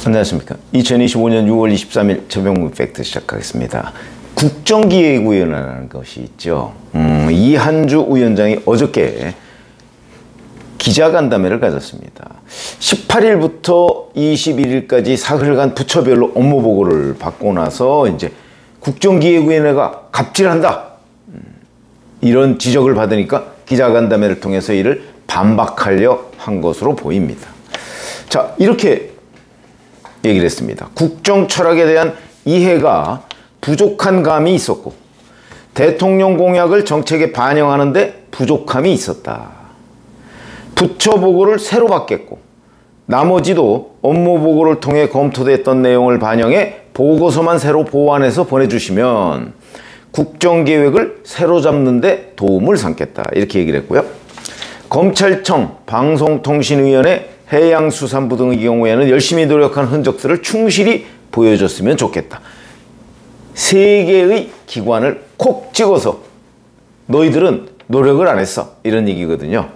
안녕하십니까. 2025년 6월 23일 최병무 팩트 시작하겠습니다. 국정기획위원회라는 것이 있죠. 이한주 위원장이 어저께 기자간담회를 가졌습니다. 18일부터 21일까지 사흘간 부처별로 업무보고를 받고 나서 이제 국정기획위원회가 갑질한다, 이런 지적을 받으니까 기자간담회를 통해서 이를 반박하려 한 것으로 보입니다. 자, 이렇게 얘기를 했습니다. 국정 철학에 대한 이해가 부족한 감이 있었고 대통령 공약을 정책에 반영하는데 부족함이 있었다. 부처 보고를 새로 받겠고 나머지도 업무 보고를 통해 검토됐던 내용을 반영해 보고서만 새로 보완해서 보내주시면 국정계획을 새로 잡는 데 도움을 삼겠다, 이렇게 얘기를 했고요. 검찰청, 방송통신위원회, 해양수산부 등의 경우에는 열심히 노력한 흔적들을 충실히 보여줬으면 좋겠다. 세 개의 기관을 콕 찍어서 너희들은 노력을 안 했어, 이런 얘기거든요.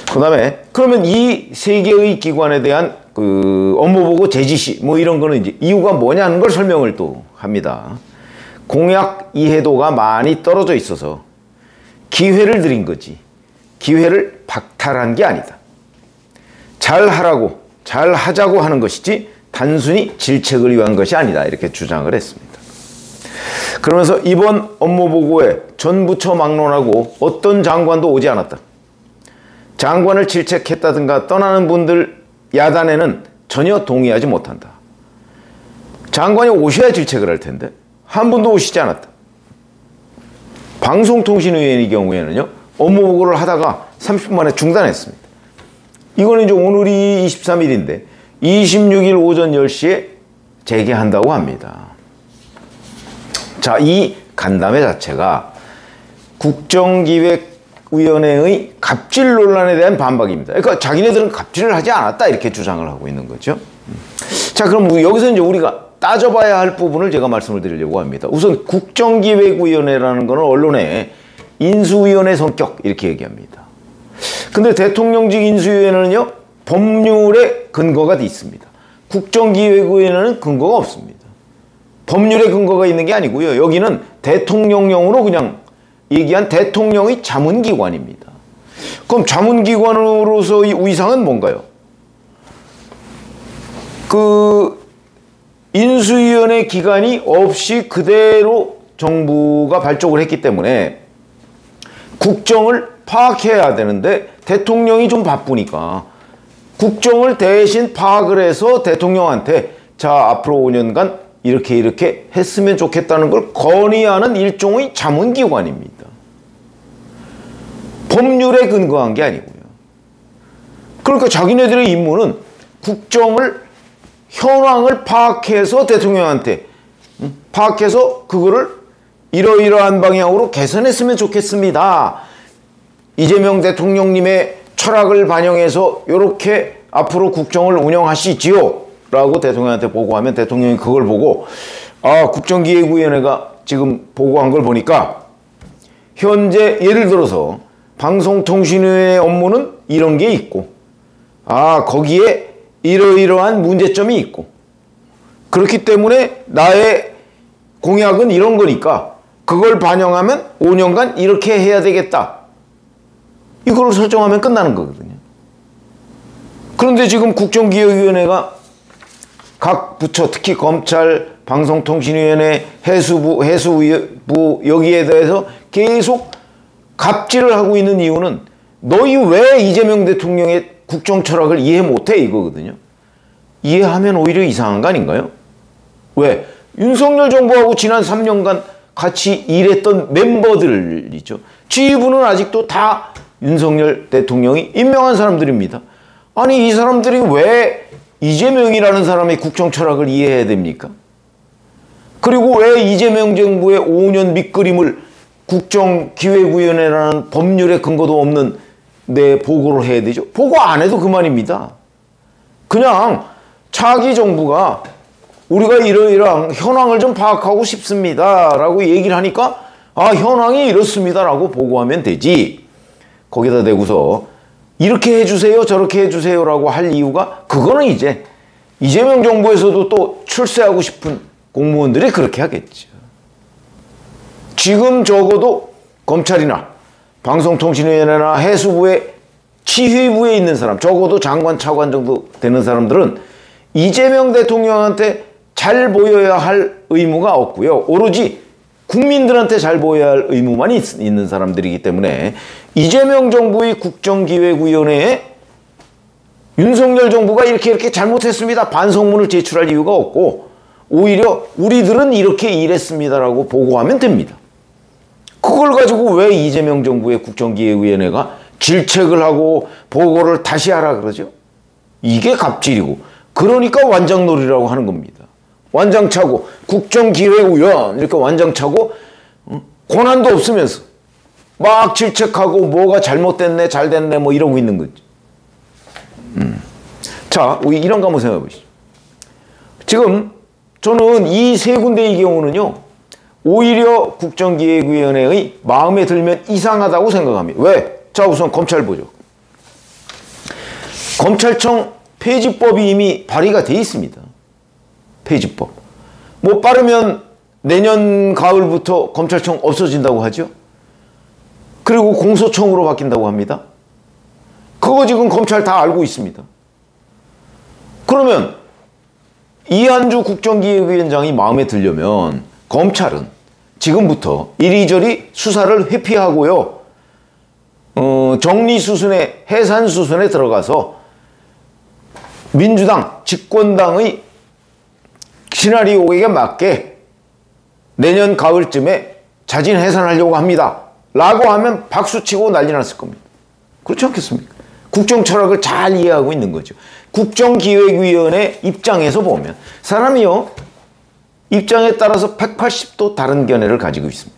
그 다음에 그러면 이 세 개의 기관에 대한 업무보고 제지시 이런 거는 이제 이유가 뭐냐는 걸 설명을 또 합니다. 공약 이해도가 많이 떨어져 있어서 기회를 드린 거지 기회를 박탈한 게 아니다. 잘하라고, 잘하자고 하는 것이지 단순히 질책을 위한 것이 아니다, 이렇게 주장을 했습니다. 그러면서 이번 업무보고에 전 부처 막론하고 어떤 장관도 오지 않았다. 장관을 질책했다든가 떠나는 분들 야단에는 전혀 동의하지 못한다. 장관이 오셔야 질책을 할 텐데 한 분도 오시지 않았다. 방송통신위원회의 경우에는요, 업무보고를 하다가 30분 만에 중단했습니다. 이거는 이제 오늘이 23일인데 26일 오전 10시에 재개한다고 합니다. 자, 이 간담회 자체가 국정기획위원회의 갑질 논란에 대한 반박입니다. 그러니까 자기네들은 갑질을 하지 않았다, 이렇게 주장을 하고 있는 거죠. 자, 그럼 여기서 이제 우리가 따져봐야 할 부분을 제가 말씀을 드리려고 합니다. 우선 국정기획위원회라는 것은 언론의 인수위원회 성격, 이렇게 얘기합니다. 근데 대통령직 인수위원회는요, 법률에 근거가 돼 있습니다. 국정기획위원회는 근거가 없습니다. 법률에 근거가 있는 게 아니고요, 여기는 대통령령으로 그냥 얘기한 대통령의 자문기관입니다. 그럼 자문기관으로서의 위상은 뭔가요? 인수위원회 기관이 없이 그대로 정부가 발족을 했기 때문에 국정을 파악해야 되는데 대통령이 좀 바쁘니까 국정을 대신 파악을 해서 대통령한테 자, 앞으로 5년간 이렇게 했으면 좋겠다는 걸 건의하는 일종의 자문기관입니다. 법률에 근거한 게 아니고요. 그러니까 자기네들의 임무는 국정을 현황을 파악해서 대통령한테 파악해서 그거를 이러이러한 방향으로 개선했으면 좋겠습니다. 이재명 대통령님의 철학을 반영해서 이렇게 앞으로 국정을 운영하시지요 라고 대통령한테 보고하면 대통령이 그걸 보고 국정기획위원회가 지금 보고한 걸 보니까 현재 예를 들어서 방송통신위원회 업무는 이런 게 있고 거기에 이러이러한 문제점이 있고 그렇기 때문에 나의 공약은 이런 거니까 그걸 반영하면 5년간 이렇게 해야 되겠다, 이걸 설정하면 끝나는 거거든요. 그런데 지금 국정기획위원회가 각 부처, 특히 검찰, 방송통신위원회, 해수부 여기에 대해서 계속 갑질을 하고 있는 이유는 너희 왜 이재명 대통령의 국정 철학을 이해 못해, 이거거든요. 이해하면 오히려 이상한 거 아닌가요? 왜? 윤석열 정부하고 지난 3년간 같이 일했던 멤버들이죠. 지휘부는 아직도 다 윤석열 대통령이 임명한 사람들입니다. 아니, 이 사람들이 왜 이재명이라는 사람의 국정 철학을 이해해야 됩니까? 그리고 왜 이재명 정부의 5년 밑그림을 국정기획위원회라는 법률에 근거도 없는 내 보고를 해야 되죠? 보고 안 해도 그만입니다. 그냥 차기 정부가 우리가 이러이러한 현황을 좀 파악하고 싶습니다 라고 얘기를 하니까 현황이 이렇습니다 라고 보고하면 되지, 거기다 대고서 이렇게 해주세요 저렇게 해주세요 라고 할 이유가, 그거는 이제 이재명 정부에서도 또 출세하고 싶은 공무원들이 그렇게 하겠죠. 지금 적어도 검찰이나 방송통신위원회나 해수부의 치휘부에 있는 사람, 적어도 장관, 차관 정도 되는 사람들은 이재명 대통령한테 잘 보여야 할 의무가 없고요. 오로지 국민들한테 잘 보여야 할 의무만 있는 사람들이기 때문에 이재명 정부의 국정기획위원회에 윤석열 정부가 이렇게 잘못했습니다. 반성문을 제출할 이유가 없고 오히려 우리들은 이렇게 일했습니다라고 보고하면 됩니다. 그걸 가지고 왜 이재명 정부의 국정기획위원회가 질책을 하고 보고를 다시 하라 그러죠? 이게 갑질이고 그러니까 완장놀이라고 하는 겁니다. 완장차고 국정기획위원 이렇게 완장차고 권한도 없으면서 막 질책하고 뭐가 잘못됐네 잘됐네 뭐 이러고 있는 거죠. 자, 우리 이런 거 한번 생각해 보시죠. 지금 저는 이 세 군데의 경우는요 오히려 국정기획위원회의 마음에 들면 이상하다고 생각합니다. 왜? 자, 우선 검찰 보죠. 검찰청 폐지법이 이미 발의가 돼 있습니다. 폐지법. 뭐 빠르면 내년 가을부터 검찰청 없어진다고 하죠. 그리고 공소청으로 바뀐다고 합니다. 그거 지금 검찰 다 알고 있습니다. 그러면 이한주 국정기획위원장이 마음에 들려면 검찰은 지금부터 이리저리 수사를 회피하고요. 정리수순에 해산수순에 들어가서 민주당 집권당의 시나리오에 맞게 내년 가을쯤에 자진 해산하려고 합니다. 라고 하면 박수치고 난리 났을 겁니다. 그렇지 않겠습니까? 국정 철학을 잘 이해하고 있는 거죠. 국정기획위원회 입장에서 보면 사람이요 입장에 따라서 180도 다른 견해를 가지고 있습니다.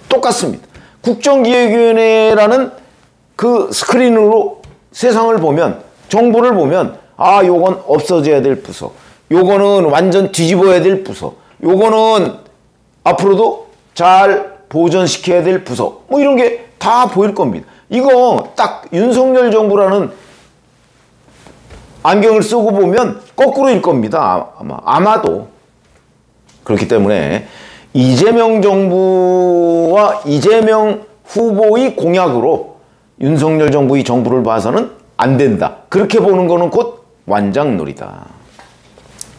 똑같습니다. 국정기획위원회라는 그 스크린으로 세상을 보면 정부를 보면 아 요건 없어져야 될 부서, 요거는 완전 뒤집어야 될 부서, 요거는 앞으로도 잘 보존시켜야 될 부서 뭐 이런 게 다 보일 겁니다. 이거 딱 윤석열 정부라는 안경을 쓰고 보면 거꾸로일 겁니다. 아마도. 그렇기 때문에 이재명 정부와 이재명 후보의 공약으로 윤석열 정부의 정부를 봐서는 안 된다. 그렇게 보는 거는 곧 완장놀이다.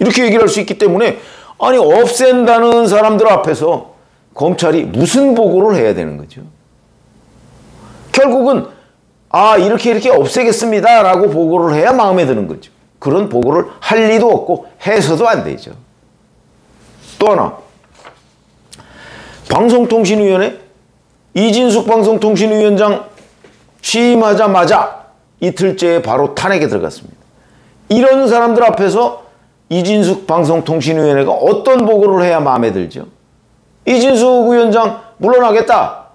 이렇게 얘기를 할 수 있기 때문에 아니 없앤다는 사람들 앞에서 검찰이 무슨 보고를 해야 되는 거죠? 결국은 아 이렇게 없애겠습니다 라고 보고를 해야 마음에 드는 거죠. 그런 보고를 할 리도 없고 해서도 안 되죠. 또 하나 방송통신위원회 이진숙 방송통신위원장 취임하자마자 이틀째에 바로 탄핵에 들어갔습니다. 이런 사람들 앞에서 이진숙 방송통신위원회가 어떤 보고를 해야 마음에 들죠? 이진숙 위원장 물러나겠다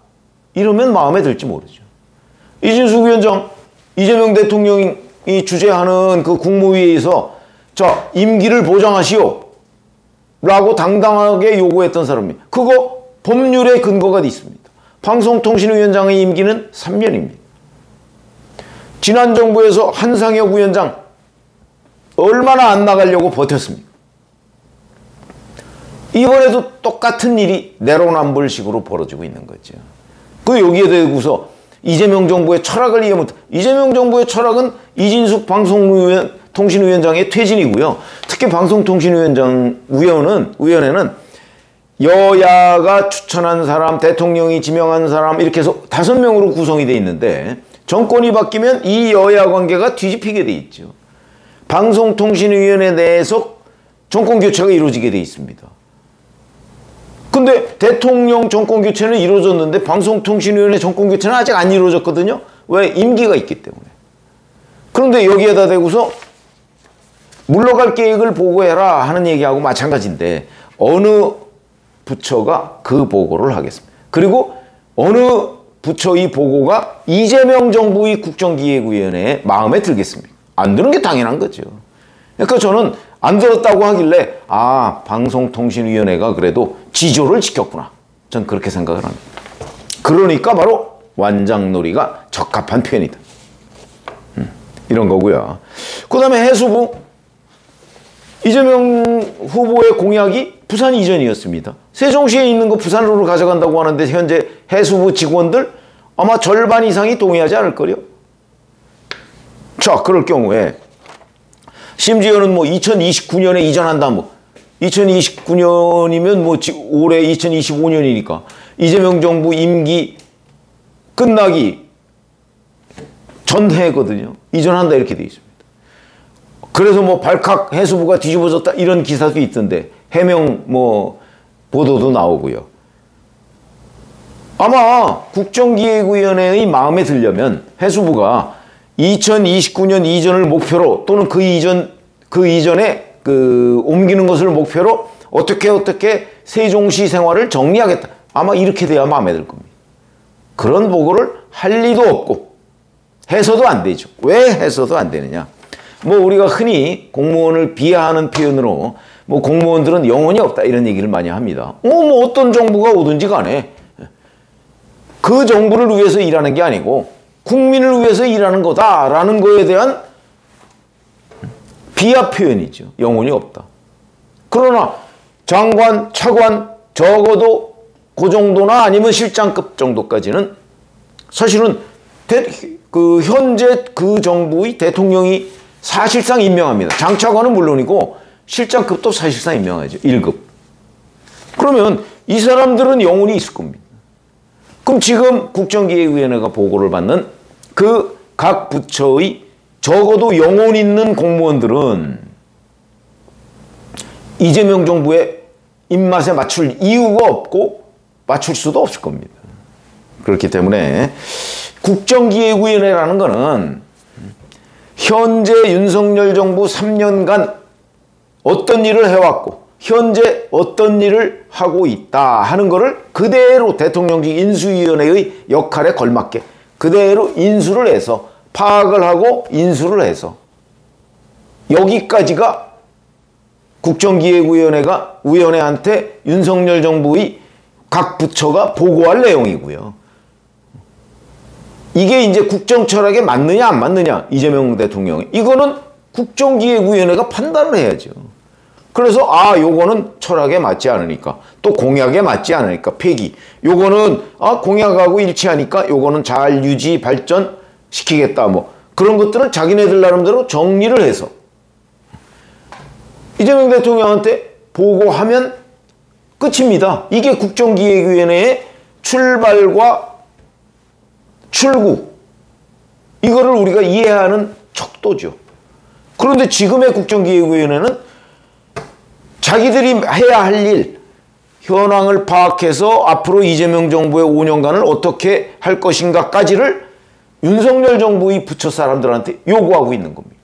이러면 마음에 들지 모르죠. 이진숙 위원장 이재명 대통령이 주재하는 그 국무회의에서 자 임기를 보장하시오 라고 당당하게 요구했던 사람이 그거 법률에 근거가 있습니다. 방송통신위원장의 임기는 3년입니다. 지난 정부에서 한상혁 위원장 얼마나 안 나가려고 버텼습니까? 이번에도 똑같은 일이 내로남불식으로 벌어지고 있는 거죠. 그 여기에 대해서 이재명 정부의 철학을 이해 못. 이재명 정부의 철학은 이진숙 방송통신위원장의 퇴진이고요. 특히 방송통신위원회는 여야가 추천한 사람, 대통령이 지명한 사람 이렇게 해서 5명으로 구성이 되어 있는데 정권이 바뀌면 이 여야 관계가 뒤집히게 돼 있죠. 방송통신위원회 내에서 정권교체가 이루어지게 돼 있습니다. 근데 대통령 정권교체는 이루어졌는데 방송통신위원회 정권교체는 아직 안 이루어졌거든요. 왜? 임기가 있기 때문에. 그런데 여기에다 대고서 물러갈 계획을 보고해라 하는 얘기하고 마찬가지인데 어느 부처가 그 보고를 하겠습니다. 그리고 어느 부처의 보고가 이재명 정부의 국정기획위원회에 마음에 들겠습니까? 안 드는 게 당연한 거죠. 그러니까 저는 안 들었다고 하길래 아 방송통신위원회가 그래도 지조를 지켰구나. 전 그렇게 생각을 합니다. 그러니까 바로 완장놀이가 적합한 표현이다. 이런 거고요. 그 다음에 해수부. 이재명 후보의 공약이 부산 이전이었습니다. 세종시에 있는 거 부산으로 가져간다고 하는데 현재 해수부 직원들 아마 절반 이상이 동의하지 않을 거요. 자, 그럴 경우에 심지어는 뭐 2029년에 이전한다, 뭐 2029년이면 뭐 올해 2025년이니까 이재명 정부 임기 끝나기 전해거든요. 이전한다 이렇게 돼 있습니다. 그래서 뭐 발칵 해수부가 뒤집어졌다 이런 기사도 있던데 해명 뭐 보도도 나오고요. 아마 국정기획위원회의 마음에 들려면 해수부가 2029년 이전을 목표로 또는 그 이전에 옮기는 것을 목표로 어떻게 세종시 생활을 정리하겠다. 아마 이렇게 돼야 마음에 들 겁니다. 그런 보고를 할 리도 없고 해서도 안 되죠. 왜 해서도 안 되느냐? 뭐 우리가 흔히 공무원을 비하하는 표현으로 뭐 공무원들은 영혼이 없다 이런 얘기를 많이 합니다. 뭐 어떤 정부가 오든지 간에 그 정부를 위해서 일하는 게 아니고 국민을 위해서 일하는 거다라는 거에 대한 비하 표현이죠. 영혼이 없다. 그러나 장관, 차관 적어도 그 정도나 아니면 실장급 정도까지는 사실은 현재 그 정부의 대통령이 사실상 임명합니다. 장차관은 물론이고 실장급도 사실상 임명하죠. 1급. 그러면 이 사람들은 영혼이 있을 겁니다. 그럼 지금 국정기획위원회가 보고를 받는 그 각 부처의 적어도 영혼 있는 공무원들은 이재명 정부의 입맛에 맞출 이유가 없고 맞출 수도 없을 겁니다. 그렇기 때문에 국정기획위원회라는 거는 현재 윤석열 정부 3년간 어떤 일을 해왔고 현재 어떤 일을 하고 있다 하는 거를 그대로 대통령직 인수위원회의 역할에 걸맞게 그대로 인수를 해서 파악을 하고 인수를 해서 여기까지가 국정기획위원회한테 윤석열 정부의 각 부처가 보고할 내용이고요. 이게 이제 국정 철학에 맞느냐 안 맞느냐 이재명 대통령이 이거는 국정기획위원회가 판단을 해야죠. 그래서 요거는 철학에 맞지 않으니까 또 공약에 맞지 않으니까 폐기. 요거는 공약하고 일치하니까 요거는 잘 유지 발전 시키겠다 뭐 그런 것들을 자기네들 나름대로 정리를 해서 이재명 대통령한테 보고하면 끝입니다. 이게 국정기획위원회의 출발과 출구 이거를 우리가 이해하는 척도죠. 그런데 지금의 국정기획위원회는 자기들이 해야 할 일, 현황을 파악해서 앞으로 이재명 정부의 5년간을 어떻게 할 것인가까지를 윤석열 정부의 부처 사람들한테 요구하고 있는 겁니다.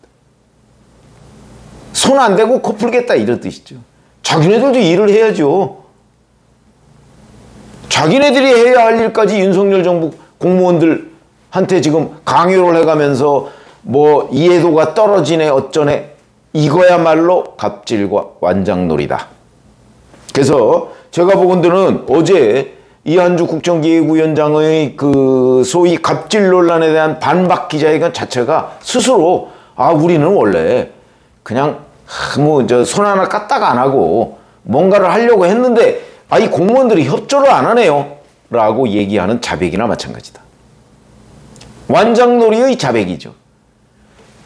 손 안 대고 코 풀겠다 이런 뜻이죠. 자기네들도 일을 해야죠. 자기네들이 해야 할 일까지 윤석열 정부 공무원들한테 지금 강요를 해가면서 뭐 이해도가 떨어지네 어쩌네 이거야말로 갑질과 완장놀이다. 그래서 제가 보건대는 어제 이한주 국정기획위원장의 그 소위 갑질 논란에 대한 반박 기자회견 자체가 스스로 우리는 원래 그냥 손 하나 까딱 안 하고 뭔가를 하려고 했는데 이 공무원들이 협조를 안 하네요 라고 얘기하는 자백이나 마찬가지다. 완장놀이의 자백이죠.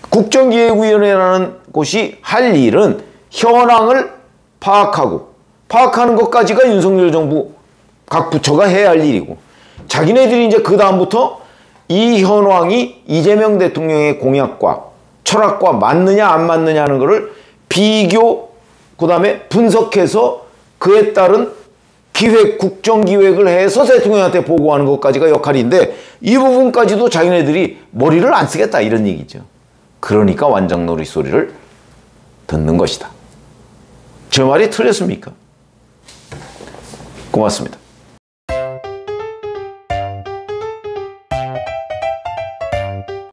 국정기획위원회라는 곳이 할 일은 현황을 파악하는 것까지가 윤석열 정부 각 부처가 해야 할 일이고 자기네들이 이제 그 다음부터 이 현황이 이재명 대통령의 공약과 철학과 맞느냐 안 맞느냐 하는 것을 비교 그 다음에 분석해서 그에 따른 국정기획을 해서 대통령한테 보고하는 것까지가 역할인데 이 부분까지도 자기네들이 머리를 안 쓰겠다 이런 얘기죠. 그러니까 완장놀이 소리를 듣는 것이다. 제 말이 틀렸습니까? 고맙습니다.